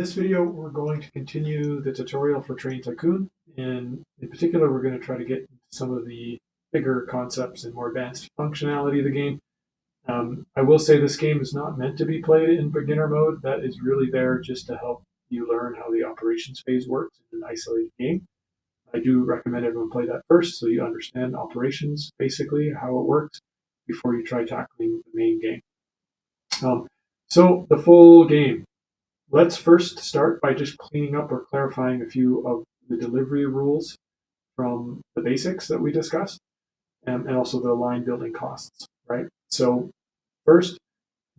this video, we're going to continue the tutorial for Train Tycoon, and in particular, we're going to try to get into some of the bigger concepts and more advanced functionality of the game. I will say this game is not meant to be played in beginner mode. That is really there just to help you learn how the operations phase works in an isolated game. I do recommend everyone play that first so you understand operations, basically, how it works, before you try tackling the main game. So the full game. Let's first start by just cleaning up or clarifying a few of the delivery rules from the basics that we discussed, and also the line building costs, right? So first,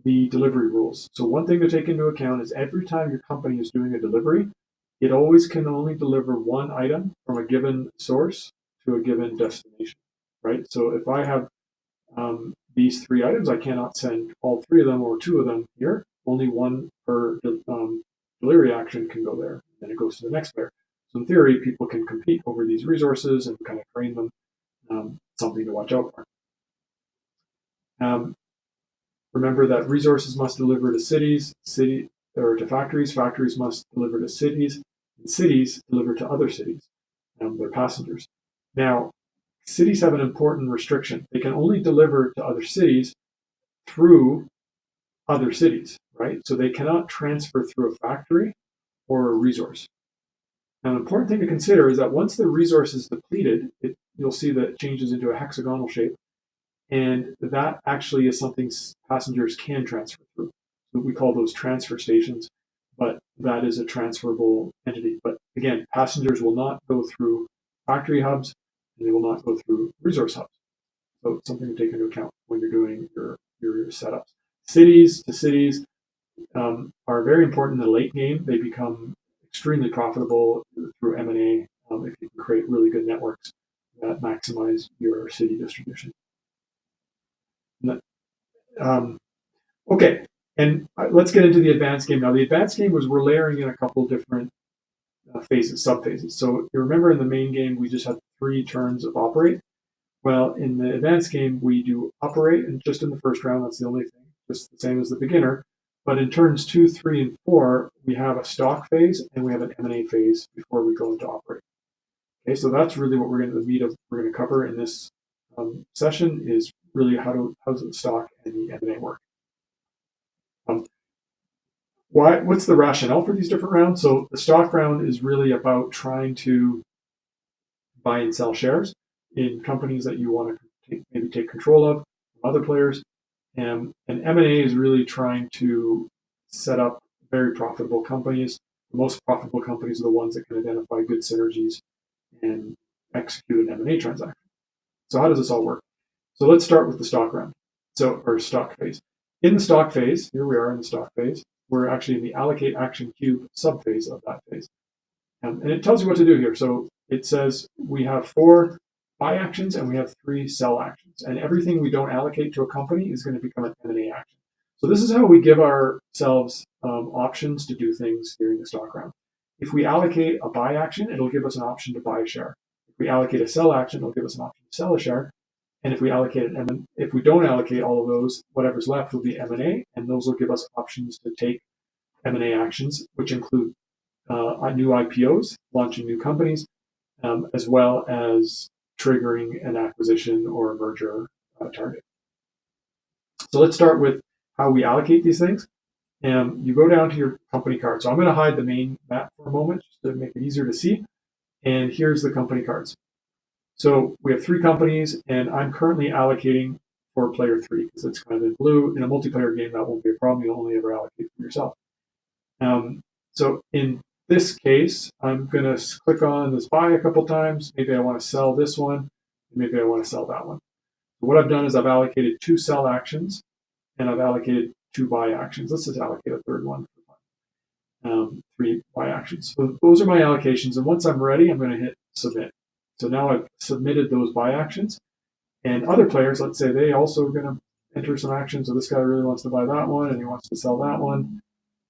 the delivery rules. So one thing to take into account is every time your company is doing a delivery, it always can only deliver one item from a given source to a given destination, right? So if I have these three items, I cannot send all three of them or two of them here. Only one per delivery action can go there, and it goes to the next player. So in theory, people can compete over these resources and kind of train them. Something to watch out for. Remember that resources must deliver to cities, or to factories. Factories must deliver to cities, and cities deliver to other cities, their passengers. Now, cities have an important restriction. They can only deliver to other cities through other cities, right? So they cannot transfer through a factory or a resource. Now, an important thing to consider is that once the resource is depleted, you'll see that it changes into a hexagonal shape, and that actually is something passengers can transfer through. So we call those transfer stations, but that is a transferable entity. But again, passengers will not go through factory hubs, and they will not go through resource hubs. So it's something to take into account when you're doing your setups. Cities to cities are very important in the late game. They become extremely profitable through M&A if you can create really good networks that maximize your city distribution. Okay, and let's get into the advanced game. Now, the advanced game we're layering in a couple different phases, sub-phases. So you remember in the main game, we just had 3 turns of operate. Well, in the advanced game, we do operate, and just in the first round, that's the only thing, just the same as the beginner. But in turns 2, 3, and 4, we have a stock phase and we have an M&A phase before we go into operate. Okay, so that's really what we're going to cover in this session is really how does the stock and the M&A work. What's the rationale for these different rounds? So the stock round is really about trying to buy and sell shares in companies that you want to maybe take control of from other players. And M&A is really trying to set up very profitable companies. The most profitable companies are the ones that can identify good synergies and execute an M&A transaction. So how does this all work? So let's start with the stock round, or stock phase. In the stock phase, here we are in the stock phase, we're actually in the allocate action cube subphase of that phase. And it tells you what to do here. So it says we have 4 buy actions and we have 3 sell actions. And everything we don't allocate to a company is going to become an M&A action. So this is how we give ourselves options to do things during the stock round. If we allocate a buy action, it'll give us an option to buy a share. If we allocate a sell action, it'll give us an option to sell a share. And if we if we don't allocate all of those, whatever's left will be M&A, and those will give us options to take M&A actions, which include new IPOs, launching new companies, as well as triggering an acquisition or a merger target. So let's start with how we allocate these things. You go down to your company card. So I'm going to hide the main map for a moment just to make it easier to see. And here's the company cards. So we have 3 companies, and I'm currently allocating for player 3 because it's kind of in blue. In a multiplayer game, that won't be a problem. You'll only ever allocate for yourself. So in this case, I'm going to click on this buy a couple times. Maybe I want to sell this one. Maybe I want to sell that one. So what I've done is I've allocated 2 sell actions, and I've allocated 2 buy actions. Let's just allocate a third one for fun. 3 buy actions. So those are my allocations. And once I'm ready, I'm going to hit submit. So now I've submitted those buy actions. And other players, let's say they also are going to enter some actions. So this guy really wants to buy that one, and he wants to sell that one.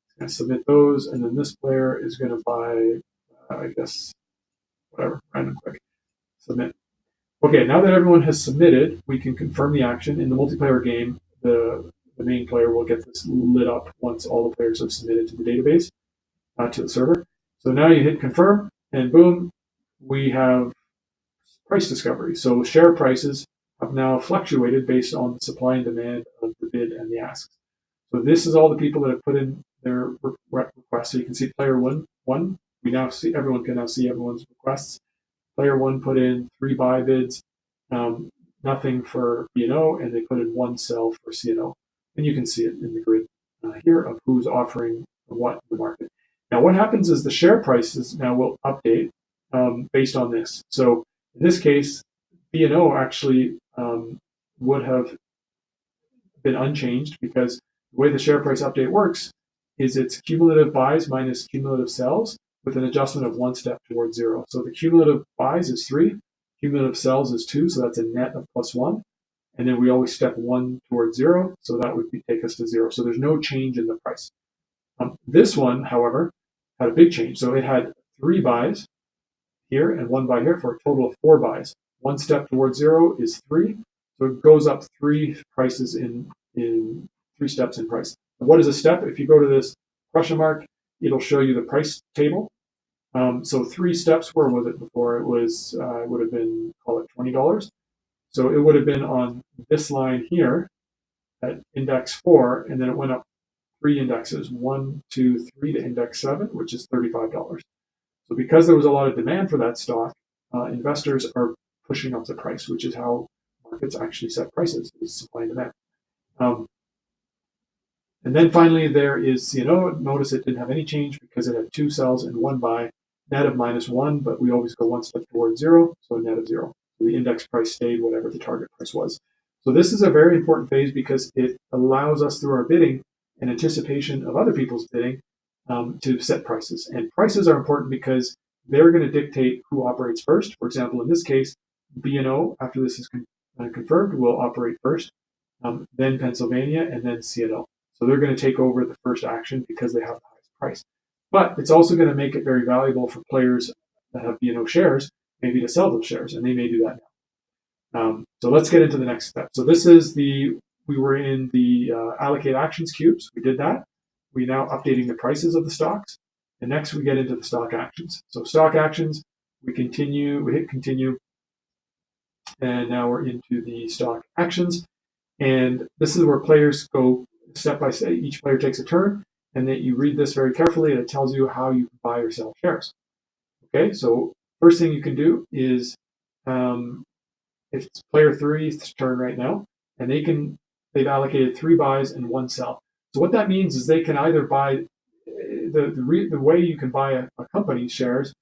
He's going to submit those. And then this player is going to buy, I guess, whatever, random click, submit. Okay, now that everyone has submitted, we can confirm the action. In the multiplayer game, the main player will get this lit up once all the players have submitted to the database. to the server. So now you hit confirm, and boom, we have price discovery. So share prices have now fluctuated based on the supply and demand of the bid and the ask. So this is all the people that have put in their requests. So you can see player one. We now see everyone can now see everyone's requests. Player one put in 3 buy bids, nothing for B&O, and they put in 1 sell for C&O. And you can see it in the grid here of who's offering what in the market. Now, what happens is the share prices now will update based on this. So in this case, B&O actually would have been unchanged because the way the share price update works is it's cumulative buys minus cumulative sells with an adjustment of 1 step towards 0. So the cumulative buys is 3, cumulative sells is 2, so that's a net of +1. And then we always step 1 towards 0, so that would take us to 0. So there's no change in the price. This one, however, had a big change. So it had 3 buys here and 1 buy here for a total of 4 buys. 1 step towards 0 is 3, so it goes up 3 prices in 3 steps in price. And what is a step? If you go to this question mark, it'll show you the price table. So 3 steps, where was it before? It was, it would have been, call it $20. So it would have been on this line here at index 4, and then it went up 3 indexes, 1, 2, 3 to index 7, which is $35. So because there was a lot of demand for that stock, investors are pushing up the price, which is how markets actually set prices, is supply and demand. And then finally, there is C&O. Notice it didn't have any change because it had 2 sells and 1 buy, net of -1, but we always go 1 step towards 0, so a net of 0. So the index price stayed whatever the target price was. So this is a very important phase because it allows us through our bidding and anticipation of other people's bidding to set prices. And prices are important because they're going to dictate who operates first. For example, in this case, B&O, after this is confirmed, will operate first, then Pennsylvania, and then C&O. So they're going to take over the first action because they have the highest price. But it's also going to make it very valuable for players that have B&O shares, maybe to sell those shares, and they may do that now. So let's get into the next step. So this is we were in the allocate actions cubes. We did that. We're now updating the prices of the stocks. And next we get into the stock actions. So stock actions, we hit continue, and now we're into the stock actions. And this is where players go step by step. Each player takes a turn, and then you read this very carefully, and it tells you how you can buy or sell shares. Okay, so first thing you can do is, if it's player 3's turn right now, and they've allocated 3 buys and 1 sell. So what that means is they can either buy the way you can buy a company's shares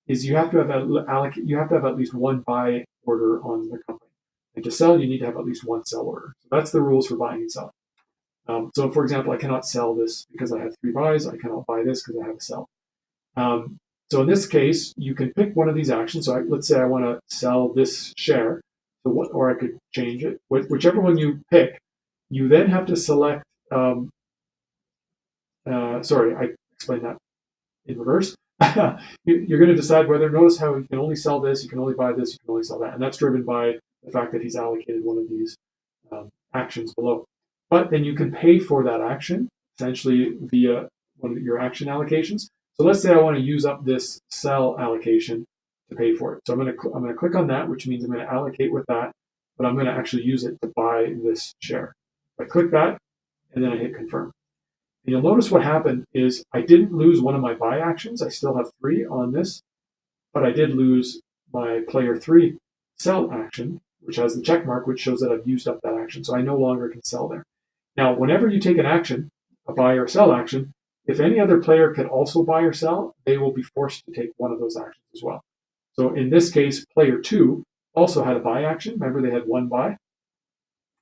is you have to have at least 1 buy order on the company, and to sell you need to have at least 1 sell order. So that's the rules for buying and selling. So for example, I cannot sell this because I have 3 buys. I cannot buy this because I have a sell. So in this case, you can pick one of these actions. So let's say I want to sell this share, or I could change it. Whichever one you pick, you then have to select. Sorry, I explained that in reverse. You're going to decide whether. Notice how you can only sell this, you can only buy this, you can only sell that, and that's driven by the fact that he's allocated one of these actions below. But then you can pay for that action essentially via one of your action allocations. So let's say I want to use up this sell allocation to pay for it. So I'm going to click on that, which means I'm going to allocate with that, but I'm going to actually use it to buy this share. I click that, and then I hit confirm. And you'll notice what happened is I didn't lose one of my buy actions. I still have 3 on this, but I did lose my player 3 sell action, which has the check mark, which shows that I've used up that action. So I no longer can sell there. Now, whenever you take an action, a buy or sell action, if any other player can also buy or sell, they will be forced to take one of those actions as well. So in this case, player 2 also had a buy action. Remember, they had 1 buy.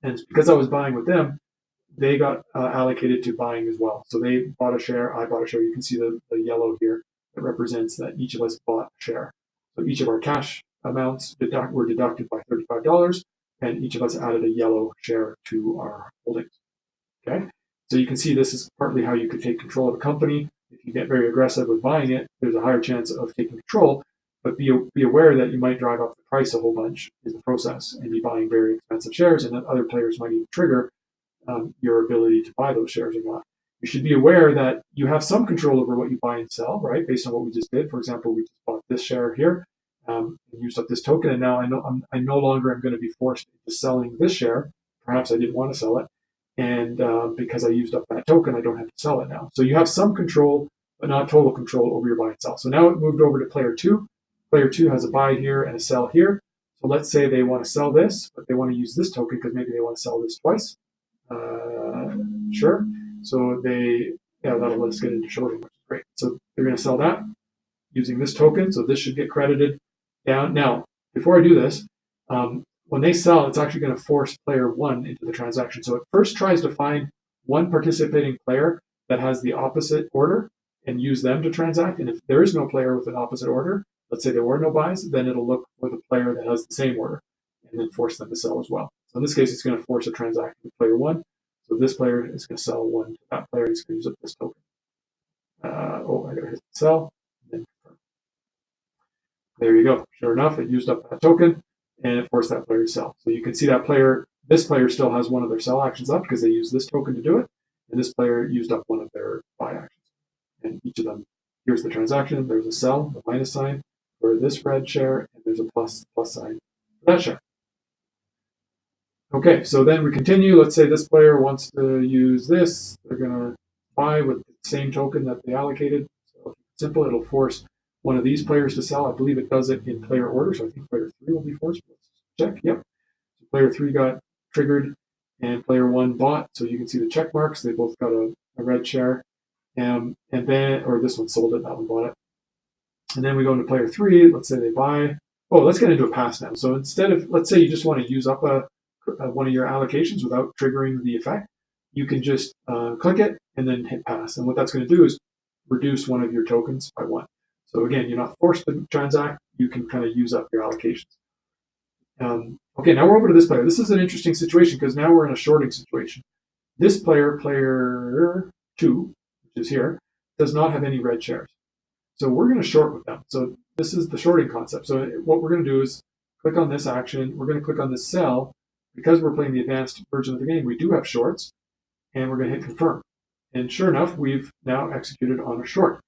And because I was buying with them, they got allocated to buying as well. So they bought a share, I bought a share. You can see the yellow here that represents that each of us bought a share. So each of our cash amounts were deducted by $35, and each of us added a yellow share to our holdings. Okay, so you can see this is partly how you could take control of a company. If you get very aggressive with buying it, there's a higher chance of taking control, but be aware that you might drive up the price a whole bunch in the process and be buying very expensive shares, and that other players might even trigger your ability to buy those shares or not. you should be aware that you have some control over what you buy and sell, right? Based on what we just did. For example, we just bought this share here, and used up this token, and now I no longer am going to be forced into selling this share. Perhaps I didn't want to sell it, and because I used up that token, I don't have to sell it now. So you have some control, but not total control over your buy and sell. So now it moved over to player two. Player two has a buy here and a sell here. So let's say they want to sell this, but they want to use this token because maybe they want to sell this twice. Sure. So that'll let us get into shorting, which is great. So they're going to sell that using this token. So this should get credited down. Now, before I do this, when they sell, it's actually going to force player one into the transaction. So it first tries to find one participating player that has the opposite order and use them to transact. And if there is no player with an opposite order, let's say there were no buys, then it'll look for the player that has the same order and then force them to sell as well. So in this case, it's going to force a transaction with player one. So this player is going to sell one to that player. He's going to use up this token. I got to hit sell. And then confirm. There you go. Sure enough, it used up that token and it forced that player to sell. So you can see that this player still has one of their sell actions up because they used this token to do it. And this player used up one of their buy actions. And each of them, here's the transaction. There's a sell, the minus sign for this red share, and there's a plus sign for that share. Okay, so then we continue. Let's say this player wants to use this. They're going to buy with the same token that they allocated. So it's simple. It'll force one of these players to sell. I believe it does it in player order, so I think player three will be forced. Let's check. Yep. So player three got triggered, and player one bought. So you can see the check marks. They both got a red share. And then, or this one sold it, that one bought it. And then we go into player three. Let's say they buy. Oh, let's get into a pass now. So instead of, let's say you just want to use up one of your allocations without triggering the effect, you can just click it and then hit pass. And what that's going to do is reduce one of your tokens by one. So again, you're not forced to transact. You can kind of use up your allocations. Okay, now we're over to this player. This is an interesting situation because now we're in a shorting situation. This player, player two, which is here, does not have any red shares. So we're going to short with them. So this is the shorting concept. So what we're going to do is click on this action. We're going to click on this sell. Because we're playing the advanced version of the game, we do have shorts, and we're going to hit confirm. And sure enough, we've now executed on a short.